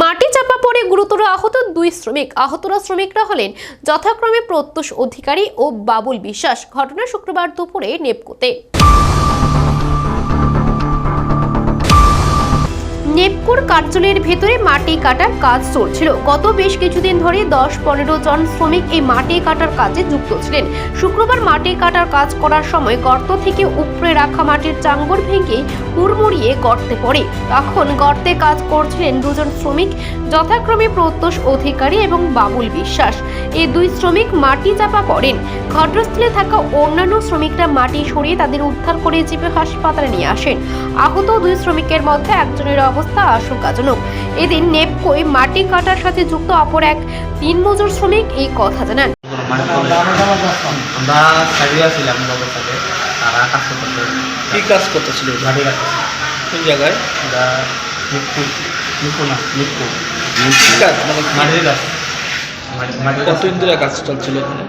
মাটি চাপা পড়ে গুরুতর আহত দুই শ্রমিক। আহতরা শ্রমিকরা হলেন যথাক্রমে প্রত্যুষ অধিকারী ও বাবুল বিশ্বাস। ঘটনা শুক্রবার দুপুরে নেপকোতে। নেপকোর কার্যালয়ের ভেতরে মাটি কাটার কাজ চলছিল। গত বেশ কিছুদিন ধরে 10-15 জন শ্রমিক এই মাটি কাটার কাজে যুক্ত ছিলেন। শুক্রবার মাটি কাটার কাজ করার সময় গর্ত থেকে উপড়ে রাখা মাটির চাঙ্গর ভেঙে হুড়মুড়িয়ে গর্তে পড়ে। তখন গর্তে কাজ করছিলেন দুজন শ্রমিক, যথাক্রমে প্রত্যুষ অধিকারী এবং বাবুল বিশ্বাস। এই দুই শ্রমিক মাটি চাপা পড়েন। ঘটনাস্থলে থাকা অন্যান্য শ্রমিকরা মাটি সরিয়ে তাদের উদ্ধার করে জিপে হাসপাতালে নিয়ে আসেন। আহত দুই শ্রমিকের মধ্যে একজনের অবস্থা আশঙ্কাজনক। এদিন নেপকোয় মাটি কাটার সাথে যুক্ত অপর এক দিনমজুর শ্রমিক এই কথা জানান। কি কাজ করতেছিল? কোন জায়গায়? কতদিন ধরে কাজ চলছিল এখানে?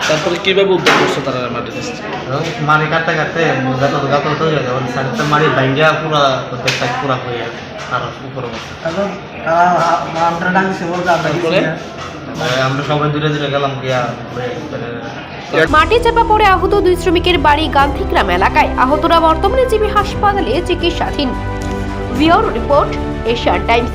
তারপরে কিভাবে উদ্ধার করছো তারা মাটি কাছ থেকে? মারি কাটতে কাটতে গাতল তৈরি হয়ে যাবে, সাইডটা মারি ভাঙ্গিয়া পুরা প্রত্যেকটা পুরা হয়ে যাবে আর উপরে তারপরে আমরা সবাই দূরে দূরে গেলাম গিয়া। মাটি চাপা পড়ে আহত দুই শ্রমিকের বাড়ি গান্ধীগ্রাম এলাকায়। আহতরা বর্তমানে জিবি হাসপাতালে চিকিৎসাধীন। Bureau report, Asian Times.